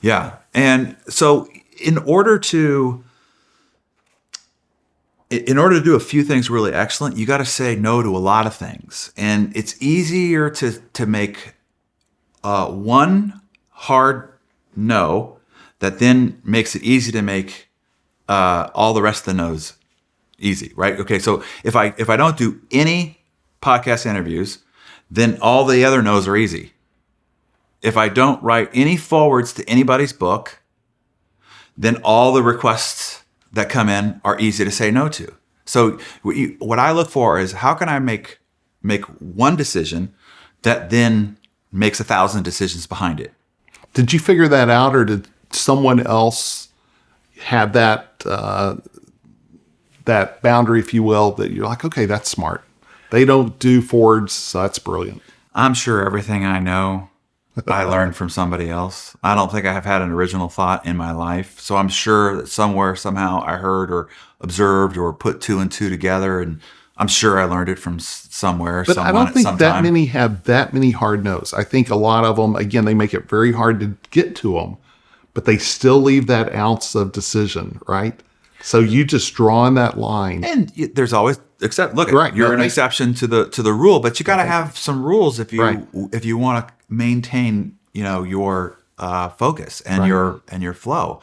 Yeah. And so in order to do a few things really excellent, you got to say no to a lot of things. And it's easier to make one hard no that then makes it easy to make all the rest of the no's easy, right? Okay, so if I don't do any podcast interviews, then all the other no's are easy. If I don't write any forwards to anybody's book, then all the requests that come in are easy to say no to. So what I look for is how can I make one decision that then makes 1,000 decisions behind it. Did you figure that out, or did someone else have that that boundary, if you will, that you're like, okay, that's smart. They don't do forwards, so that's brilliant. I'm sure everything I know I learned from somebody else. I don't think I have had an original thought in my life. So I'm sure that somewhere, somehow I heard or observed or put two and two together. And I'm sure I learned it from somewhere. But I don't think that many have that many hard no's. I think a lot of them, again, they make it very hard to get to them, but they still leave that ounce of decision, right? So you just draw on that line. And there's always, look, right, you're an exception to the rule, but you got to have some rules if you want to maintain, your focus and your flow.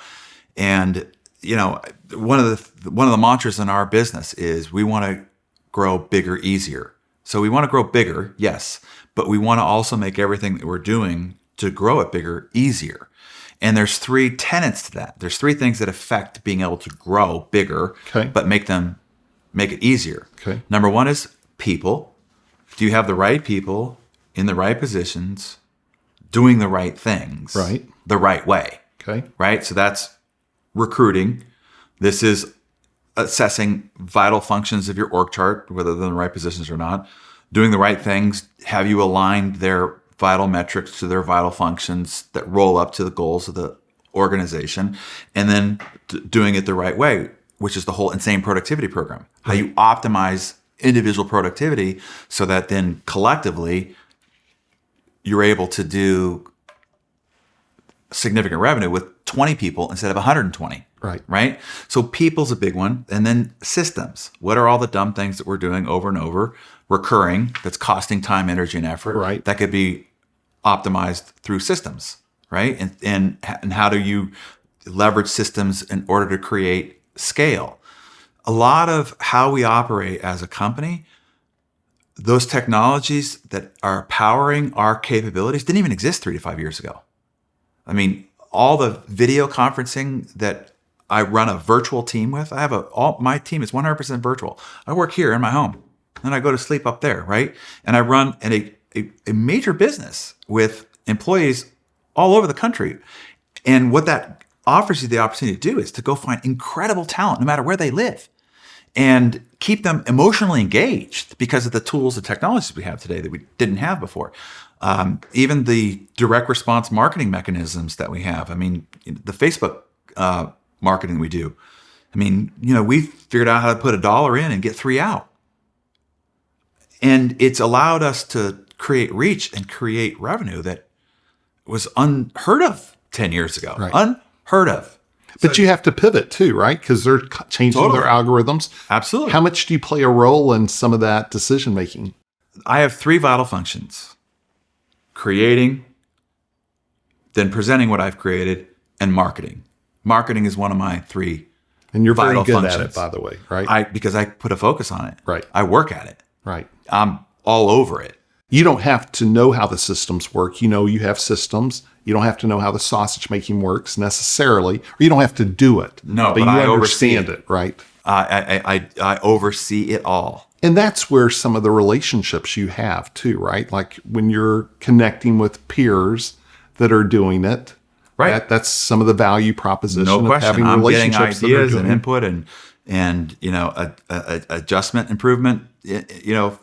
And one of the mantras in our business is we want to grow bigger, easier. So we want to grow bigger, yes, but we want to also make everything that we're doing to grow it bigger, easier. And there's 3 tenets to that. There's 3 things that affect being able to grow bigger, but make it easier. Okay. Number 1 is people. Do you have the right people in the right positions, doing the right things, the right way? Okay. Right. So that's recruiting. This is assessing vital functions of your org chart, whether they're in the right positions or not. Doing the right things. Have you aligned their vital metrics to their vital functions that roll up to the goals of the organization? And then doing it the right way, which is the whole insane productivity program. How you optimize individual productivity so that then collectively you're able to do significant revenue with 20 people instead of 120. Right. So people's a big one. And then systems. What are all the dumb things that we're doing over and over, recurring, that's costing time, energy, and effort? Right. That could be optimized through systems, right? And how do you leverage systems in order to create scale? A lot of how we operate as a company, those technologies that are powering our capabilities didn't even exist 3 to 5 years ago. I mean, all the video conferencing that I run a virtual team with, my team is 100% virtual. I work here in my home, and I go to sleep up there, right? And I run a major business with employees all over the country. And what that offers you the opportunity to do is to go find incredible talent, no matter where they live, and keep them emotionally engaged because of the tools and technologies we have today that we didn't have before. Even the direct response marketing mechanisms that we have. I mean, the Facebook marketing we do. I mean, we figured out how to put $1 in and get 3 out. And it's allowed us to create reach and create revenue that was unheard of 10 years ago. Right. Unheard of. But you have to pivot too, right? Because they're changing their algorithms. Absolutely. How much do you play a role in some of that decision making? I have 3 vital functions: creating, then presenting what I've created, and marketing. Marketing is one of my 3 and you're vital very good functions. at it, by the way, right? Because I put a focus on it. Right. I work at it. Right. I'm all over it. You don't have to know how the systems work. You have systems. You don't have to know how the sausage making works necessarily, or you don't have to do it. No, but you I understand it, right? I oversee it all. And that's where some of the relationships you have too, right? Like when you're connecting with peers that are doing it, right? That's some of the value proposition No question. of having I'm getting relationships ideas and input and adjustment, improvement,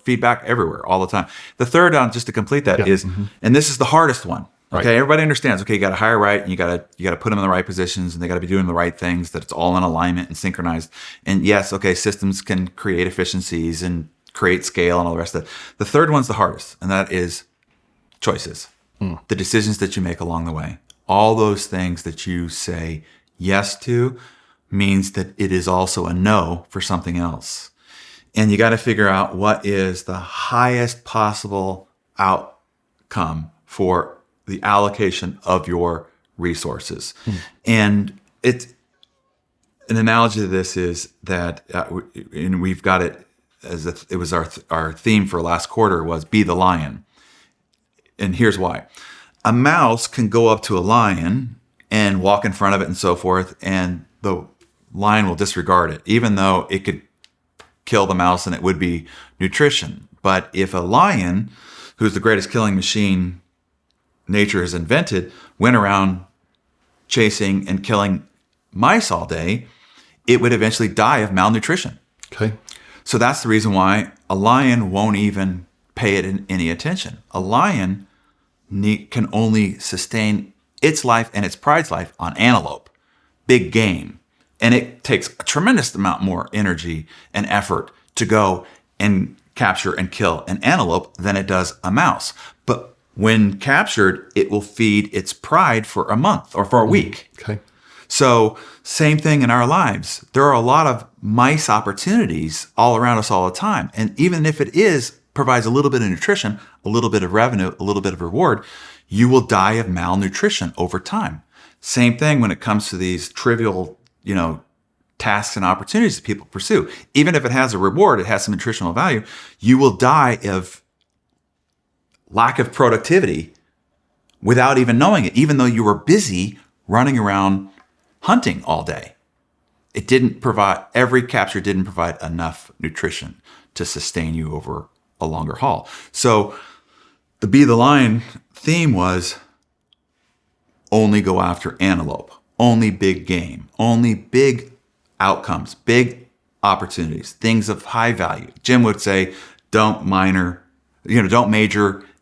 feedback everywhere all the time. The third, just to complete that, is, and this is the hardest one. Right. Okay, everybody understands. Okay, you got to hire right, and you got to put them in the right positions, and they got to be doing the right things. That it's all in alignment and synchronized. And yes, okay, systems can create efficiencies and create scale and all the rest of it. The third one's the hardest, and that is choices. The decisions that you make along the way. all those things that you say yes to means that it is also a no for something else. And you got to figure out what is the highest possible outcome for the allocation of your resources. And it's an analogy to this is that, and we've got it as it was our theme for last quarter was be the lion. And here's why. A mouse can go up to a lion and walk in front of it and so forth, and the lion will disregard it, even though it could kill the mouse and it would be nutrition. But if a lion, who's the greatest killing machine nature has invented, went around chasing and killing mice all day, it would eventually die of malnutrition. Okay. So that's the reason why a lion won't even pay it any attention. A lion can only sustain its life and its pride's life on antelope, big game. And it takes a tremendous amount more energy and effort to go and capture and kill an antelope than it does a mouse. But when captured, it will feed its pride for a month or for a week. Okay. So same thing in our lives. There are a lot of mice opportunities all around us all the time. And even if it provides a little bit of nutrition, a little bit of revenue, a little bit of reward, you will die of malnutrition over time. Same thing when it comes to these trivial, tasks and opportunities that people pursue. Even if it has a reward, it has some nutritional value, you will die of lack of productivity without even knowing it, even though you were busy running around hunting all day. Every capture didn't provide enough nutrition to sustain you over a longer haul. So the Be the Lion theme was only go after antelope, only big game, only big outcomes, big opportunities, things of high value. Jim would say, don't major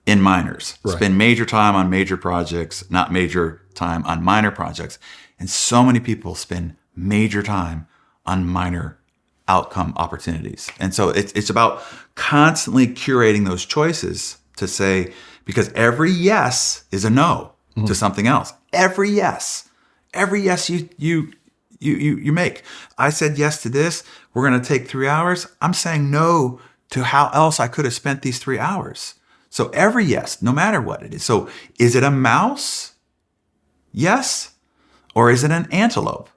in minors. Right. Spend major time on major projects, not major time on minor projects. And so many people spend major time on minor outcome opportunities. And so it's about constantly curating those choices to say, because every yes is a no to something else. Every yes you make. I said yes to this. We're going to take 3 hours. I'm saying no to how else I could have spent these 3 hours. So every yes, no matter what it is. So is it a mouse? Yes. Or is it an antelope?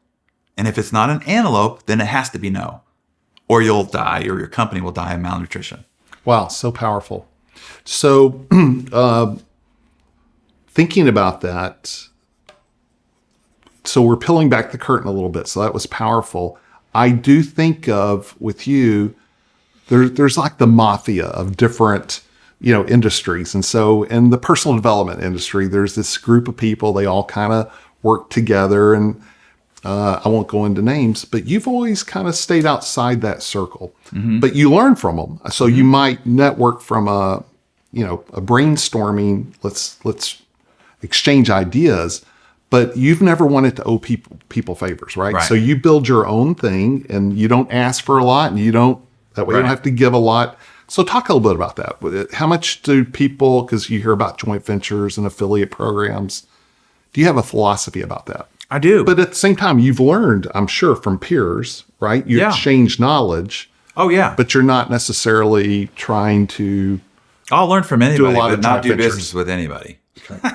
And if it's not an antelope, then it has to be no. Or you'll die, or your company will die of malnutrition. Wow, so powerful. So thinking about that, so we're peeling back the curtain a little bit. So that was powerful. I do think of, with you, there's like the mafia of different, industries. And so in the personal development industry, there's this group of people, they all kind of work together, and I won't go into names, but you've always kind of stayed outside that circle, but you learn from them. So you might network from a brainstorming, let's exchange ideas, but you've never wanted to owe people favors, right? So you build your own thing and you don't ask for a lot, and you don't have to give a lot. So talk a little bit about that. How much do people, because you hear about joint ventures and affiliate programs, do you have a philosophy about that? I do. But at the same time, you've learned, I'm sure, from peers, right? You exchange knowledge. Oh, yeah. But you're not necessarily trying to I'll learn from anybody, but not do joint ventures. business with anybody. Okay.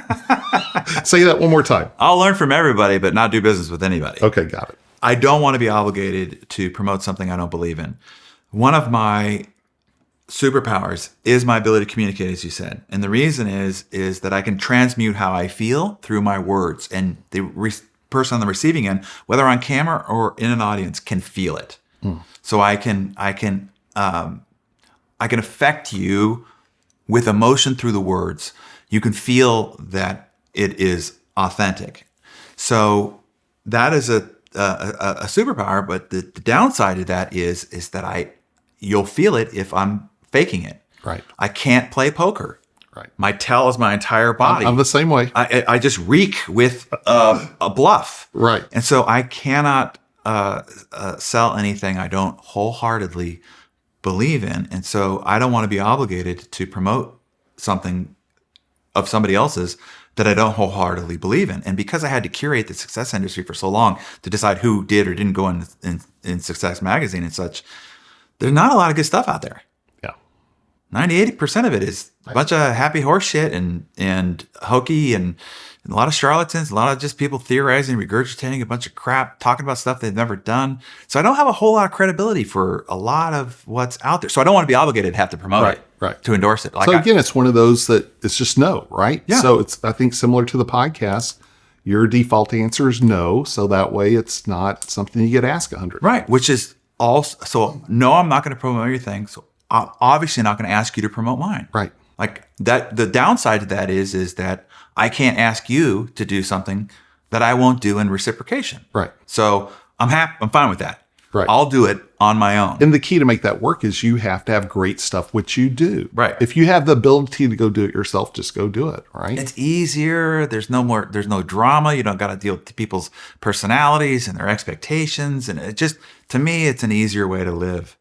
Say that one more time. I'll learn from everybody, but not do business with anybody. Okay, got it. I don't want to be obligated to promote something I don't believe in. One of my superpowers is my ability to communicate, as you said. And the reason is that I can transmute how I feel through my words. And the person on the receiving end, whether on camera or in an audience, can feel it. So I can affect you with emotion through the words. You can feel that it is authentic. So that is a superpower. But the downside of that is that you'll feel it if I'm faking it. Right. I can't play poker. Right. My tell is my entire body. I'm the same way. I just reek with a bluff. Right. And so I cannot sell anything I don't wholeheartedly believe in. And so I don't want to be obligated to promote something of somebody else's that I don't wholeheartedly believe in. And because I had to curate the success industry for so long to decide who did or didn't go in Success Magazine and such, there's not a lot of good stuff out there. Yeah. 98% of it is a bunch of happy horse shit and hokey and a lot of charlatans, a lot of just people theorizing, regurgitating a bunch of crap, talking about stuff they've never done. So I don't have a whole lot of credibility for a lot of what's out there. So I don't want to be obligated to have to promote it, right. to endorse it. So again, it's one of those that it's just no, right? Yeah. So it's, I think, similar to the podcast. Your default answer is no. So that way it's not something you get asked 100. Right. Which is also, so no, I'm not going to promote your thing. So I'm obviously not going to ask you to promote mine. Right. Like that, the downside to that is that I can't ask you to do something that I won't do in reciprocation. Right. So I'm fine with that. Right. I'll do it on my own. And the key to make that work is you have to have great stuff, which you do. Right. If you have the ability to go do it yourself, just go do it. Right. It's easier. There's no drama. You don't got to deal with people's personalities and their expectations. And it just, to me, it's an easier way to live.